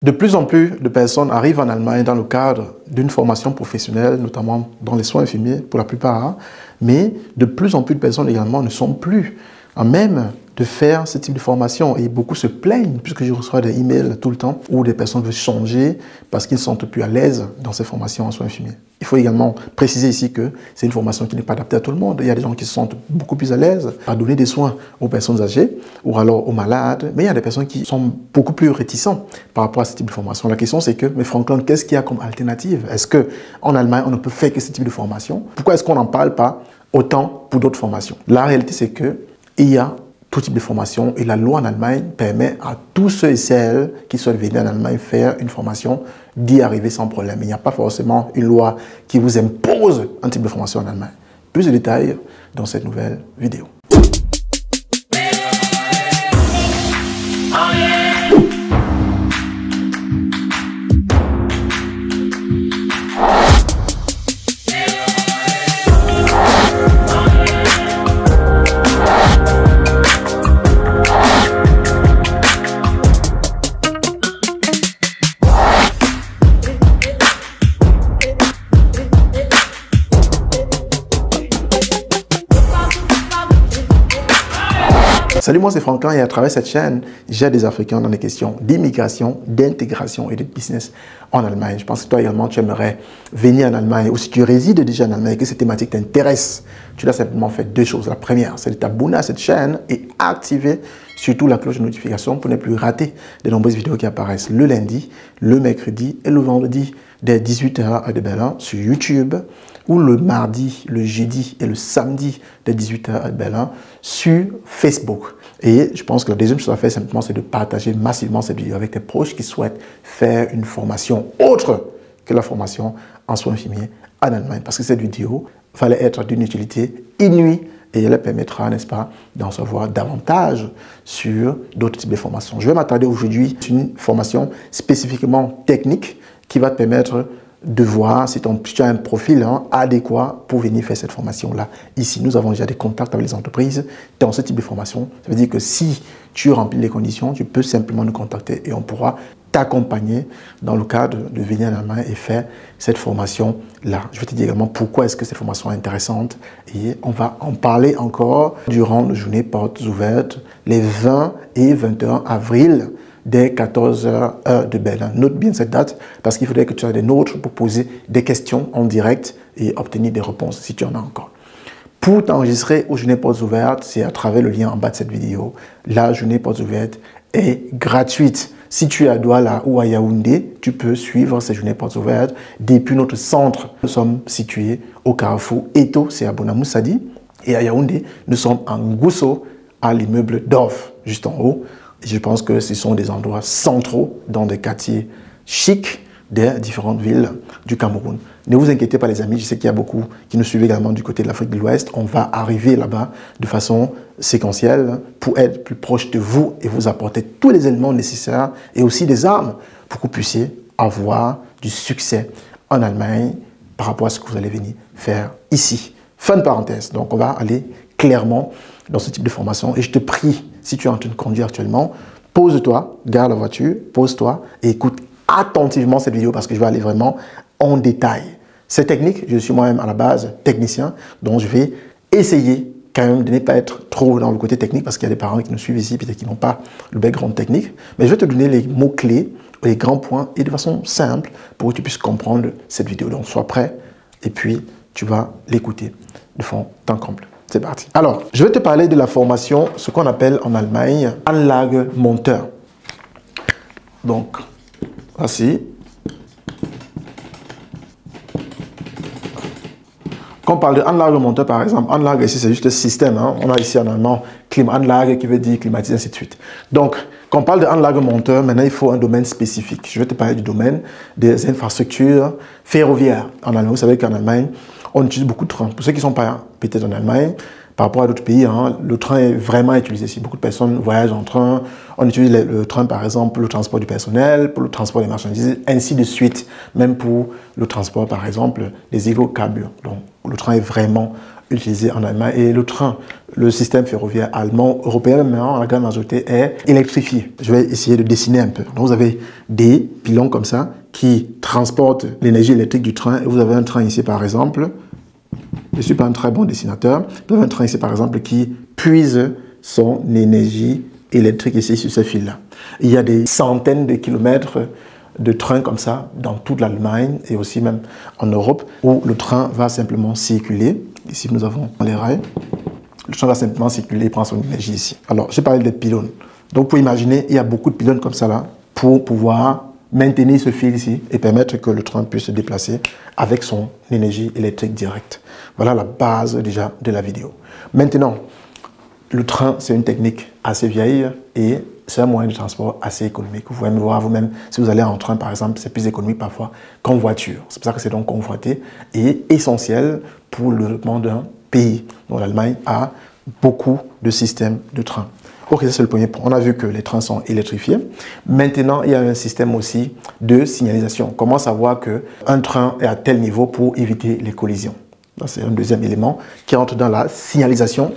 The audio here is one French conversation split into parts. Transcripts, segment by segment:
De plus en plus de personnes arrivent en Allemagne dans le cadre d'une formation professionnelle, notamment dans les soins infirmiers pour la plupart, mais de plus en plus de personnes également ne sont plus à même de faire ce type de formation et beaucoup se plaignent puisque je reçois des emails tout le temps où des personnes veulent changer parce qu'ils ne sont plus à l'aise dans ces formations en soins infirmiers. Il faut également préciser ici que c'est une formation qui n'est pas adaptée à tout le monde. Il y a des gens qui se sentent beaucoup plus à l'aise à donner des soins aux personnes âgées ou alors aux malades, mais il y a des personnes qui sont beaucoup plus réticents par rapport à ce type de formation. La question c'est que, mais Franklin, qu'est-ce qu'il y a comme alternative? Est-ce qu'en Allemagne, on ne peut faire que ce type de formation? Pourquoi est-ce qu'on n'en parle pas autant pour d'autres formations? La réalité c'est que il y a tout type de formation et la loi en Allemagne permet à tous ceux et celles qui souhaitent venir en Allemagne faire une formation d'y arriver sans problème. Il n'y a pas forcément une loi qui vous impose un type de formation en Allemagne. Plus de détails dans cette nouvelle vidéo. Salut, moi c'est Franklin et à travers cette chaîne, j'aide des Africains dans des questions d'immigration, d'intégration et de business en Allemagne. Je pense que toi également, tu aimerais venir en Allemagne ou si tu résides déjà en Allemagne et que cette thématique t'intéresse, tu dois simplement faire deux choses. La première, c'est de t'abonner à cette chaîne et activer surtout la cloche de notification pour ne plus rater de nombreuses vidéos qui apparaissent le lundi, le mercredi et le vendredi dès 18 h à de Berlin sur YouTube ou le mardi, le jeudi et le samedi dès 18 h à Berlin sur Facebook. Et je pense que la deuxième chose à faire simplement, c'est de partager massivement cette vidéo avec tes proches qui souhaitent faire une formation autre que la formation en soins infirmiers en Allemagne. Parce que cette vidéo fallait être d'une utilité inouïe et elle permettra, n'est-ce pas, d'en savoir davantage sur d'autres types de formations. Je vais m'attarder aujourd'hui sur une formation spécifiquement technique qui va te permettre de voir si tu as un profil adéquat pour venir faire cette formation-là. Ici, nous avons déjà des contacts avec les entreprises dans ce type de formation. Ça veut dire que si tu remplis les conditions, tu peux simplement nous contacter et on pourra t'accompagner dans le cadre de venir en Allemagne et faire cette formation-là. Je vais te dire également pourquoi est-ce que cette formation est intéressante et on va en parler encore durant la journée portes ouvertes les 20 et 21 avril dès 14 h heure de Berlin. Note bien cette date parce qu'il faudrait que tu aies des nôtres pour poser des questions en direct et obtenir des réponses si tu en as encore. Pour t'enregistrer aux journées portes ouvertes, c'est à travers le lien en bas de cette vidéo. La journée portes ouvertes est gratuite. Si tu es à Douala ou à Yaoundé, tu peux suivre ces journées portes ouvertes depuis notre centre. Nous sommes situés au carrefour Eto, c'est à Bonamoussadi. Et à Yaoundé, nous sommes en Gousso, à l'immeuble Dorf, juste en haut. Je pense que ce sont des endroits centraux dans des quartiers chics des différentes villes du Cameroun. Ne vous inquiétez pas les amis, je sais qu'il y a beaucoup qui nous suivent également du côté de l'Afrique de l'Ouest. On va arriver là-bas de façon séquentielle pour être plus proche de vous et vous apporter tous les éléments nécessaires et aussi des armes pour que vous puissiez avoir du succès en Allemagne par rapport à ce que vous allez venir faire ici. Fin de parenthèse, donc on va aller clairement dans ce type de formation et je te prie, si tu es en train de conduire actuellement, pose-toi, garde la voiture, pose-toi et écoute attentivement cette vidéo parce que je vais aller vraiment en détail. C'est technique, je suis moi-même à la base technicien, donc je vais essayer quand même de ne pas être trop dans le côté technique parce qu'il y a des parents qui nous suivent ici peut-être qui n'ont pas le background technique, mais je vais te donner les mots-clés, les grands points et de façon simple pour que tu puisses comprendre cette vidéo. Donc sois prêt et puis tu vas l'écouter de fond en comble. C'est parti. Alors, je vais te parler de la formation, ce qu'on appelle en Allemagne Anlagemonteur. Donc, voici. Quand on parle de Anlagemonteur, par exemple, Anlage ici, c'est juste le système. On a ici en allemand Klimaanlage qui veut dire climatiser, ainsi de suite. Donc, quand on parle de Anlagemonteur, maintenant, il faut un domaine spécifique. Je vais te parler du domaine des infrastructures ferroviaires. En Allemagne, vous savez qu'en Allemagne, on utilise beaucoup de trains. Pour ceux qui ne sont pas peut-être en Allemagne, par rapport à d'autres pays, le train est vraiment utilisé. Si beaucoup de personnes voyagent en train, on utilise le train par exemple pour le transport du personnel, pour le transport des marchandises, ainsi de suite. Même pour le transport par exemple des hydrocarbures. Donc le train est vraiment utilisé en Allemagne. Et le train, le système ferroviaire allemand, européen, maintenant, la grande majorité, est électrifié. Je vais essayer de dessiner un peu. Donc, vous avez des pylônes comme ça qui transportent l'énergie électrique du train. Et vous avez un train ici, par exemple. Je ne suis pas un très bon dessinateur. Vous avez un train ici, par exemple, qui puise son énergie électrique ici sur ce fil-là. Il y a des centaines de kilomètres de trains comme ça dans toute l'Allemagne et aussi même en Europe où le train va simplement circuler. Ici, nous avons les rails. Le train va simplement circuler et prend son énergie ici. Alors, j'ai parlé des pylônes. Donc, pour imaginer, il y a beaucoup de pylônes comme ça là pour pouvoir maintenir ce fil ici et permettre que le train puisse se déplacer avec son énergie électrique directe. Voilà la base déjà de la vidéo. Maintenant, le train, c'est une technique assez vieille et c'est un moyen de transport assez économique. Vous pouvez me voir vous-même, si vous allez en train par exemple, c'est plus économique parfois qu'en voiture. C'est pour ça que c'est donc convoité et essentiel pour le développement d'un pays. Donc l'Allemagne a beaucoup de systèmes de train. Ok, ça c'est le premier point. On a vu que les trains sont électrifiés. Maintenant, il y a un système aussi de signalisation. Comment savoir qu'un train est à tel niveau pour éviter les collisions? C'est un deuxième élément qui entre dans la signalisation.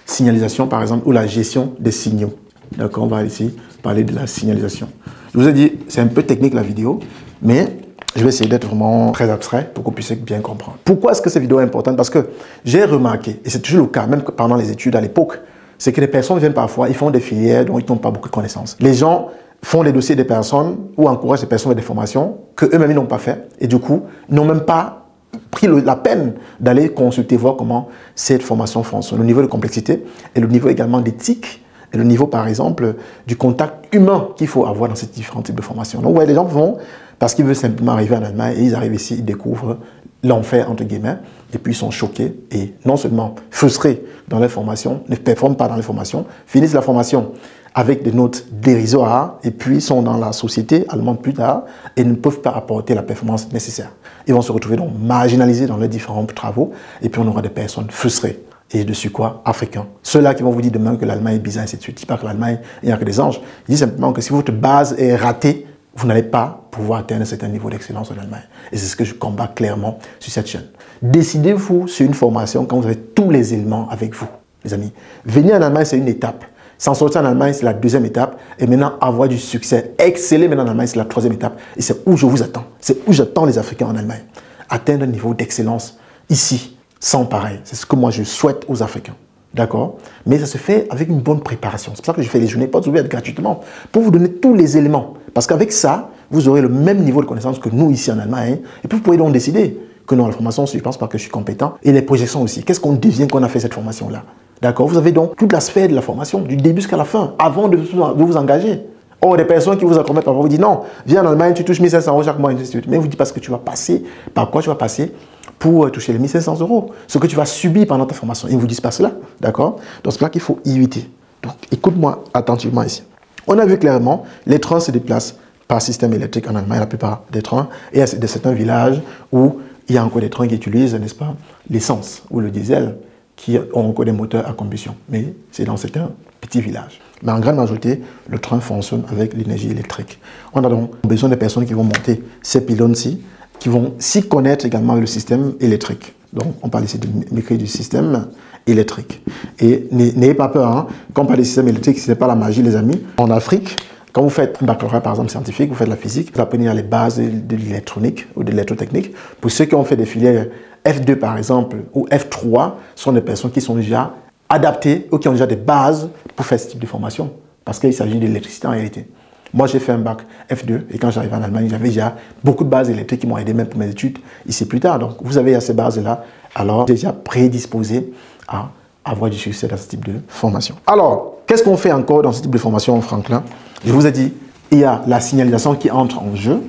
Signalisation, par exemple, ou la gestion des signaux. D'accord, on va ici parler de la signalisation. Je vous ai dit, c'est un peu technique la vidéo, mais je vais essayer d'être vraiment très abstrait pour que vous puissiez bien comprendre. Pourquoi est-ce que cette vidéo est importante? Parce que j'ai remarqué, et c'est toujours le cas, même pendant les études à l'époque, c'est que les personnes viennent parfois, ils font des filières dont ils n'ont pas beaucoup de connaissances. Les gens font les dossiers des personnes ou encouragent les personnes à des formations qu'eux-mêmes n'ont pas fait et du coup, n'ont même pas pris la peine d'aller consulter, voir comment cette formation fonctionne, le niveau de complexité et le niveau également d'éthique et le niveau, par exemple, du contact humain qu'il faut avoir dans ces différents types de formations. Donc, ouais, les gens vont parce qu'ils veulent simplement arriver en Allemagne et ils arrivent ici, ils découvrent l'enfer, entre guillemets, et puis ils sont choqués et non seulement frustrés dans leur formation, ne performent pas dans les formations, finissent la formation avec des notes dérisoires et puis sont dans la société allemande plus tard et ne peuvent pas apporter la performance nécessaire. Ils vont se retrouver donc marginalisés dans leurs différents travaux et puis on aura des personnes frustrées et dessus quoi, africains. Ceux-là qui vont vous dire demain que l'Allemagne est bizarre, et ainsi de suite. Je ne dis pas que l'Allemagne, il n'y a que des anges. Je dis simplement que si votre base est ratée, vous n'allez pas pouvoir atteindre un certain niveau d'excellence en Allemagne. Et c'est ce que je combats clairement sur cette chaîne. Décidez-vous sur une formation quand vous avez tous les éléments avec vous, les amis. Venir en Allemagne, c'est une étape. S'en sortir en Allemagne, c'est la deuxième étape. Et maintenant, avoir du succès, exceller maintenant en Allemagne, c'est la troisième étape. Et c'est où je vous attends. C'est où j'attends les Africains en Allemagne. Atteindre un niveau d'excellence ici, sans pareil. C'est ce que moi, je souhaite aux Africains. D'accord? Mais ça se fait avec une bonne préparation. C'est pour ça que je fais les journées portes ouvertes gratuitement pour vous donner tous les éléments. Parce qu'avec ça, vous aurez le même niveau de connaissance que nous ici en Allemagne. Et puis vous pouvez donc décider que non, la formation, je ne pense pas que je suis compétent. Et les projections aussi. Qu'est-ce qu'on devient quand on a fait cette formation-là? D'accord? Vous avez donc toute la sphère de la formation, du début jusqu'à la fin, avant de vous engager. Or, des personnes qui vous accompagnent parfois vous disent non, viens en Allemagne, tu touches 1 500 € chaque mois, mais vous dites parce que tu vas passer, par quoi tu vas passer pour toucher les 1 500 €, ce que tu vas subir pendant ta formation. Ils ne vous disent pas cela, d'accord? Donc, c'est là qu'il faut éviter. Donc, écoute-moi attentivement ici. On a vu clairement, les trains se déplacent par système électrique en Allemagne, la plupart des trains, et il y a certains villages où il y a encore des trains qui utilisent, n'est-ce pas, l'essence ou le diesel, qui ont encore des moteurs à combustion. Mais c'est dans certains petits villages. Mais en grande majorité, le train fonctionne avec l'énergie électrique. On a donc besoin des personnes qui vont monter ces pylônes-ci, qui vont s'y connaître également avec le système électrique. Donc, on parle ici de maîtrise du système électrique. Et n'ayez pas peur, hein. Quand on parle de système électrique, ce n'est pas la magie, les amis. En Afrique, quand vous faites un baccalauréat, par exemple, scientifique, vous faites de la physique, vous apprenez les bases de l'électronique ou de l'électrotechnique. Pour ceux qui ont fait des filières F2, par exemple, ou F3, sont des personnes qui sont déjà adaptées ou qui ont déjà des bases pour faire ce type de formation. Parce qu'il s'agit d'électricité en réalité. Moi, j'ai fait un bac F2 et quand j'arrive en Allemagne, j'avais déjà beaucoup de bases électriques qui m'ont aidé même pour mes études ici plus tard. Donc, vous avez ces bases-là, alors déjà prédisposé à avoir du succès dans ce type de formation. Alors, qu'est-ce qu'on fait encore dans ce type de formation, Franklin? Je vous ai dit, il y a la signalisation qui entre en jeu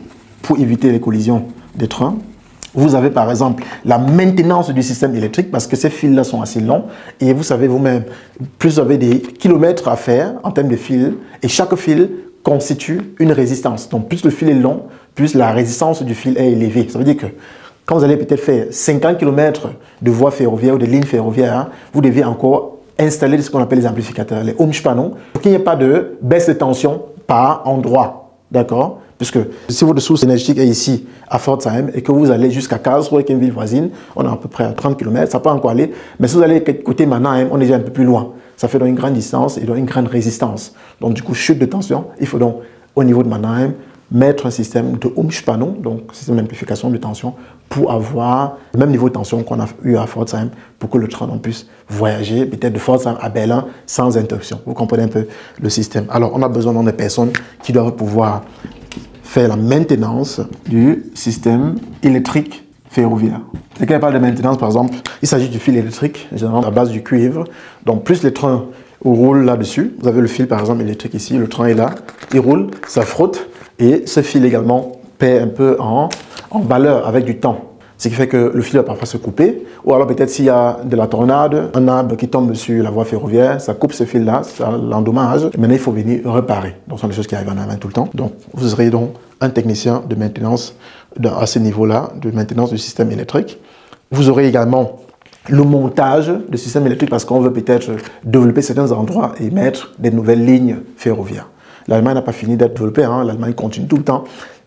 pour éviter les collisions des trains. Vous avez par exemple la maintenance du système électrique parce que ces fils-là sont assez longs et vous savez vous-même, plus vous avez des kilomètres à faire en termes de fils et chaque fil constitue une résistance. Donc plus le fil est long, plus la résistance du fil est élevée. Ça veut dire que quand vous allez peut-être faire 50 km de voies ferroviaires ou de lignes ferroviaires, hein, vous devez encore installer ce qu'on appelle les amplificateurs, les Ohmspannung, pour qu'il n'y ait pas de baisse de tension par endroit. D'accord? Puisque si votre source énergétique est ici, à Pforzheim, et que vous allez jusqu'à Karlsruhe, qui est une ville voisine, on est à peu près à 30 km, ça peut encore aller. Mais si vous allez côté Mannheim, on est déjà un peu plus loin. Ça fait donc une grande distance et donc une grande résistance. Donc du coup, chute de tension, il faut donc, au niveau de Mannheim, mettre un système de Umspannung, donc système d'amplification de tension, pour avoir le même niveau de tension qu'on a eu à Pforzheim, pour que le train puisse voyager, peut-être de Pforzheim à Berlin, sans interruption. Vous comprenez un peu le système. Alors, on a besoin de personnes qui doivent pouvoir faire la maintenance du système électrique ferroviaire. Et quand on parle de maintenance, par exemple, il s'agit du fil électrique, généralement à base du cuivre. Donc, plus les trains roulent là-dessus, vous avez le fil, par exemple, électrique ici, le train est là, il roule, ça frotte, et ce fil également perd un peu en valeur avec du temps. Ce qui fait que le fil va parfois se couper, ou alors peut-être s'il y a de la tornade, un arbre qui tombe sur la voie ferroviaire, ça coupe ce fil-là, ça l'endommage. Maintenant, il faut venir réparer. Donc, ce sont des choses qui arrivent en Allemagne tout le temps. Donc, vous serez donc un technicien de maintenance à ce niveau-là, de maintenance du système électrique. Vous aurez également le montage du système électrique parce qu'on veut peut-être développer certains endroits et mettre des nouvelles lignes ferroviaires. L'Allemagne n'a pas fini d'être développée, hein. L'Allemagne continue tout le temps.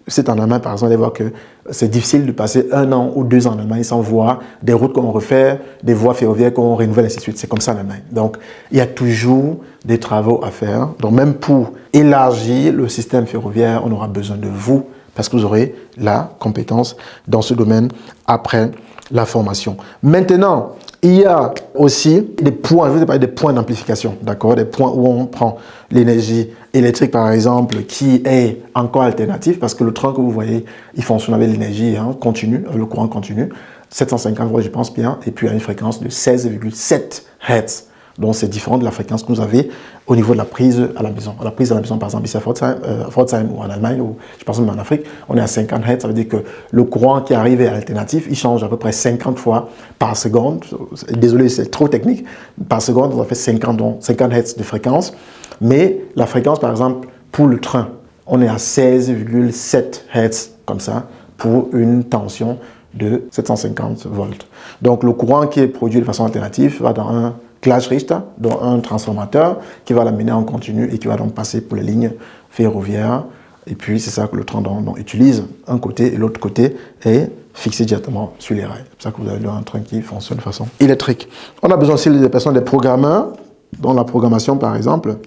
C'est en Allemagne, par exemple, allez voir que c'est difficile de passer 1 an ou 2 ans en Allemagne sans voir des routes qu'on refait, des voies ferroviaires qu'on renouvelle, ainsi de suite. C'est comme ça en Allemagne. Donc, il y a toujours des travaux à faire. Donc, même pour élargir le système ferroviaire, on aura besoin de vous parce que vous aurez la compétence dans ce domaine après la formation. Maintenant, il y a aussi des points, je vous ai parlé des points d'amplification, d'accord? Des points où on prend l'énergie électrique, par exemple, qui est encore alternatif, parce que le train que vous voyez, il fonctionne avec l'énergie continue, le courant continu, 750 volts, je pense bien, et puis à une fréquence de 16,7 Hz. Donc, c'est différent de la fréquence que vous avez au niveau de la prise à la maison. La prise à la maison, par exemple, ici à Pforzheim ou en Allemagne, ou je pense même en Afrique, on est à 50 Hz. Ça veut dire que le courant qui arrive est alternatif. Il change à peu près 50 fois par seconde. Désolé, c'est trop technique. Par seconde, on a fait 50 Hz de fréquence. Mais la fréquence, par exemple, pour le train, on est à 16,7 Hz, comme ça, pour une tension de 750 volts. Donc, le courant qui est produit de façon alternative va dans un Gleichrichter, dans un transformateur qui va l'amener en continu et qui va donc passer pour les lignes ferroviaires. Et puis, c'est ça que le train utilise. Un côté et l'autre côté est fixé directement sur les rails. C'est pour ça que vous avez un train qui fonctionne de façon électrique. On a besoin aussi des personnes, des programmeurs, dans la programmation, par exemple.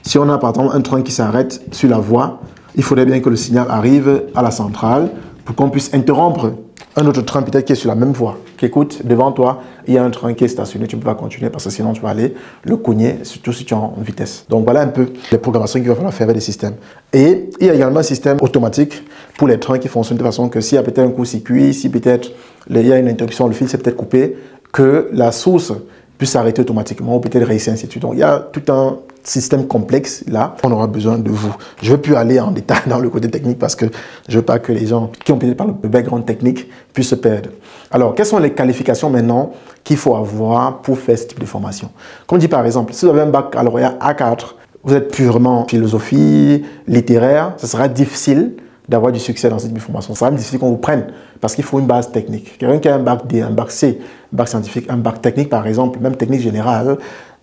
Si on a, par exemple, un train qui s'arrête sur la voie, il faudrait bien que le signal arrive à la centrale pour qu'on puisse interrompre un autre train peut-être qui est sur la même voie, qui écoute devant toi, il y a un train qui est stationné, tu ne peux pas continuer parce que sinon tu vas aller le cogner, surtout si tu es en vitesse. Donc voilà un peu les programmations qu'il va falloir faire avec des systèmes. Et il y a également un système automatique pour les trains qui fonctionnent de façon que s'il y a peut-être un court-circuit, si peut-être il y a une interruption, le fil s'est peut-être coupé, que la source puisse s'arrêter automatiquement ou peut-être réussir ainsi de suite. Donc il y a tout un système complexe là, on aura besoin de vous. Je ne veux plus aller en détail dans le côté technique parce que je ne veux pas que les gens qui ont peut-être pas le background technique puissent se perdre. Alors, quelles sont les qualifications maintenant qu'il faut avoir pour faire ce type de formation? Comme dit par exemple, si vous avez un baccalauréat A4, vous êtes purement philosophie, littéraire, ce sera difficile d'avoir du succès dans ce type de formation. Ça sera difficile qu'on vous prenne parce qu'il faut une base technique. Quelqu'un qui a un bac D, un bac C, un bac scientifique, un bac technique par exemple, même technique générale,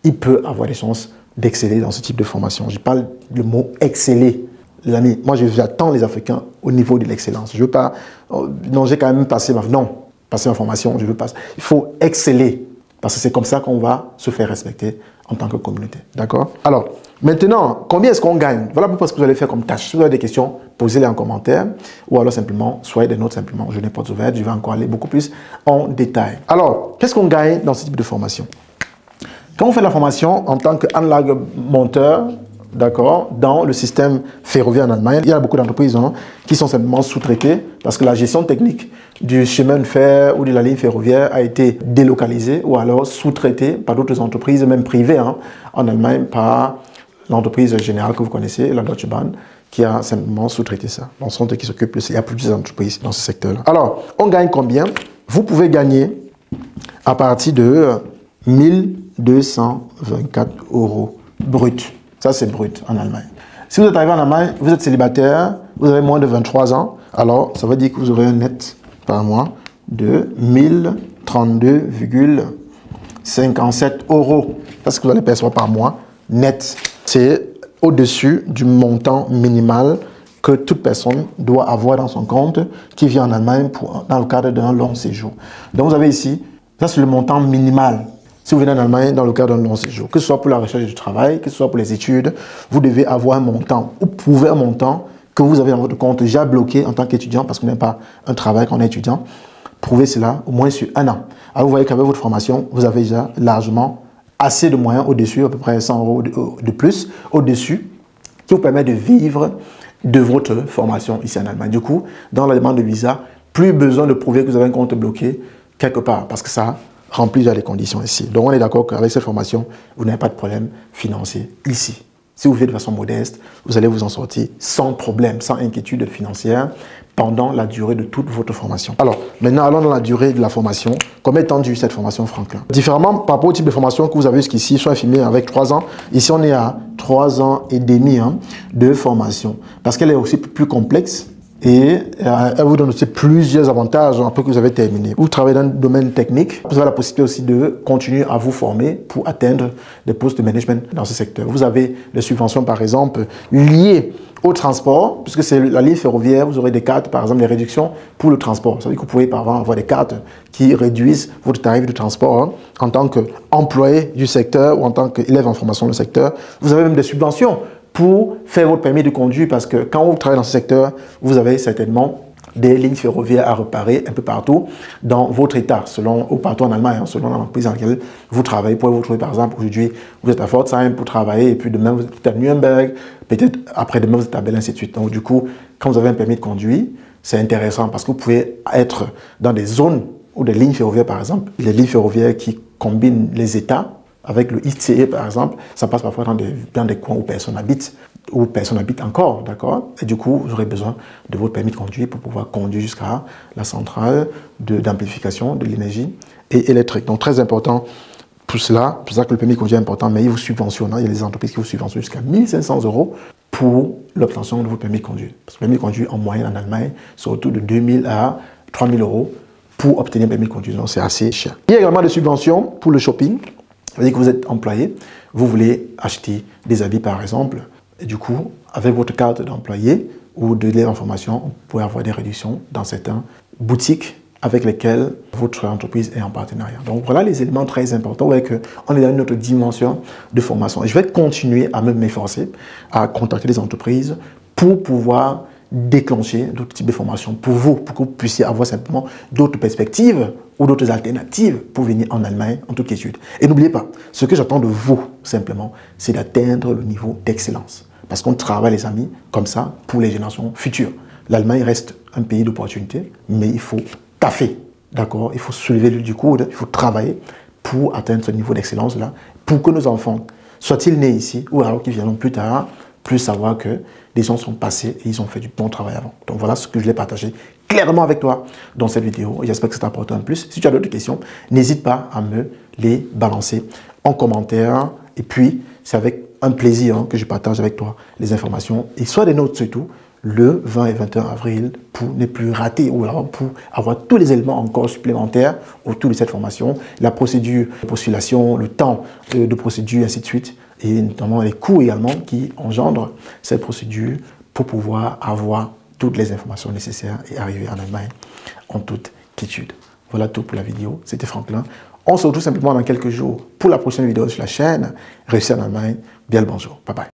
il peut avoir des chances d'exceller dans ce type de formation. Je parle le mot exceller, les amis. Moi, j'attends les Africains au niveau de l'excellence. Je veux pas, non, j'ai quand même passé ma formation, je veux pas. Il faut exceller parce que c'est comme ça qu'on va se faire respecter en tant que communauté. D'accord? Alors, maintenant, combien est-ce qu'on gagne? Voilà pourquoi ce que vous allez faire comme tâche. Si vous avez des questions, posez-les en commentaire ou alors simplement, soyez des notes simplement. Je n'ai pas ouvert, je vais encore aller beaucoup plus en détail. Alors, qu'est-ce qu'on gagne dans ce type de formation? Quand on fait la formation en tant qu'Anlagemonteur, d'accord, dans le système ferroviaire en Allemagne, il y a beaucoup d'entreprises qui sont simplement sous-traitées parce que la gestion technique du chemin de fer ou de la ligne ferroviaire a été délocalisée ou alors sous-traitée par d'autres entreprises, même privées en Allemagne, par l'entreprise générale que vous connaissez, la Deutsche Bahn, qui a simplement sous-traité ça. Donc, ce sont eux qui s'occupent de ça. Il y a plusieurs entreprises dans ce secteur-là. Alors, on gagne combien? Vous pouvez gagner à partir de 1224 € brut. Ça, c'est brut en Allemagne. Si vous êtes arrivé en Allemagne, vous êtes célibataire, vous avez moins de 23 ans, alors ça veut dire que vous aurez un net par mois de 1032,57 €. C'est ce que vous allez percevoir par mois net. C'est au-dessus du montant minimal que toute personne doit avoir dans son compte qui vient en Allemagne dans le cadre d'un long séjour. Donc vous avez ici, ça c'est le montant minimal. Si vous venez en Allemagne dans le cadre d'un long séjour, que ce soit pour la recherche du travail, que ce soit pour les études, vous devez avoir un montant ou prouver un montant que vous avez dans votre compte déjà bloqué en tant qu'étudiant parce que vous n'avez pas un travail quand on est étudiant. Prouvez cela au moins sur un an. Alors vous voyez qu'avec votre formation, vous avez déjà largement assez de moyens au-dessus, à peu près 100 € de plus au-dessus, qui vous permet de vivre de votre formation ici en Allemagne. Du coup, dans la demande de visa, plus besoin de prouver que vous avez un compte bloqué quelque part parce que ça remplit déjà les conditions ici. Donc on est d'accord qu'avec cette formation, vous n'avez pas de problème financier ici. Si vous faites de façon modeste, vous allez vous en sortir sans problème, sans inquiétude financière pendant la durée de toute votre formation. Alors, maintenant, allons dans la durée de la formation. Combien de temps dure cette formation Franklin? Différemment par rapport au type de formation que vous avez jusqu'ici, soit filmé avec 3 ans. Ici, on est à 3 ans et demi de formation parce qu'elle est aussi plus complexe. Et elle vous donne aussi plusieurs avantages après que vous avez terminé. Vous travaillez dans le domaine technique, vous avez la possibilité aussi de continuer à vous former pour atteindre des postes de management dans ce secteur. Vous avez des subventions par exemple liées au transport, puisque c'est la ligne ferroviaire, vous aurez des cartes, par exemple des réductions pour le transport. Ça veut dire que vous pouvez par exemple avoir des cartes qui réduisent votre tarif de transport en tant qu'employé du secteur ou en tant qu'élève en formation dans le secteur. Vous avez même des subventions pour faire votre permis de conduire parce que quand vous travaillez dans ce secteur, vous avez certainement des lignes ferroviaires à réparer un peu partout dans votre état, ou partout en Allemagne, selon l'entreprise dans laquelle vous travaillez. Vous pouvez vous trouver par exemple, aujourd'hui, vous êtes à Pforzheim pour travailler et puis demain vous êtes à Nuremberg, peut-être après-demain vous êtes à Berlin, ainsi de suite. Donc du coup, quand vous avez un permis de conduire, c'est intéressant parce que vous pouvez être dans des zones ou des lignes ferroviaires par exemple, les lignes ferroviaires qui combinent les états. Avec le ICE, par exemple, ça passe parfois dans des coins où personne habite encore, d'accord? Et du coup, vous aurez besoin de votre permis de conduire pour pouvoir conduire jusqu'à la centrale d'amplification de l'énergie et électrique. Donc, très important pour cela. C'est pour ça que le permis de conduire est important, mais il vous subventionne. Il y a des entreprises qui vous subventionnent jusqu'à 1 500 € pour l'obtention de votre permis de conduire. Parce que le permis de conduire, en moyenne, en Allemagne, c'est autour de 2 000 à 3 000 € pour obtenir un permis de conduire. Donc, c'est assez cher. Il y a également des subventions pour le shopping. Ça veut dire que vous êtes employé, vous voulez acheter des habits par exemple, et du coup, avec votre carte d'employé ou de l'élève en formation, vous pouvez avoir des réductions dans certaines boutiques avec lesquelles votre entreprise est en partenariat. Donc voilà les éléments très importants. Vous voyez qu'on est dans une autre dimension de formation. Et je vais continuer à m'efforcer à contacter les entreprises pour pouvoir déclencher d'autres types de formations pour vous, pour que vous puissiez avoir simplement d'autres perspectives ou d'autres alternatives pour venir en Allemagne en toute quiétude. Et n'oubliez pas, ce que j'attends de vous, simplement, c'est d'atteindre le niveau d'excellence. Parce qu'on travaille, les amis, comme ça, pour les générations futures. L'Allemagne reste un pays d'opportunités, mais il faut taffer, d'accord? Il faut soulever du coude, il faut travailler pour atteindre ce niveau d'excellence-là, pour que nos enfants, soient-ils nés ici, ou alors qu'ils viendront plus tard, plus savoir que des gens sont passés et ils ont fait du bon travail avant. Donc voilà ce que je l'ai partagé clairement avec toi dans cette vidéo. J'espère que ça t'a apporté un plus. Si tu as d'autres questions, n'hésite pas à me les balancer en commentaire. Et puis, c'est avec un plaisir que je partage avec toi les informations et soit des notes surtout le 20 et 21 avril pour ne plus rater ou alors pour avoir tous les éléments encore supplémentaires autour de cette formation, la procédure de postulation, le temps de procédure, ainsi de suite, et notamment les coûts également qui engendrent cette procédure pour pouvoir avoir toutes les informations nécessaires et arriver en Allemagne en toute quiétude. Voilà tout pour la vidéo. C'était Franklin. On se retrouve simplement dans quelques jours pour la prochaine vidéo sur la chaîne. Réussir en Allemagne. Bien le bonjour. Bye bye.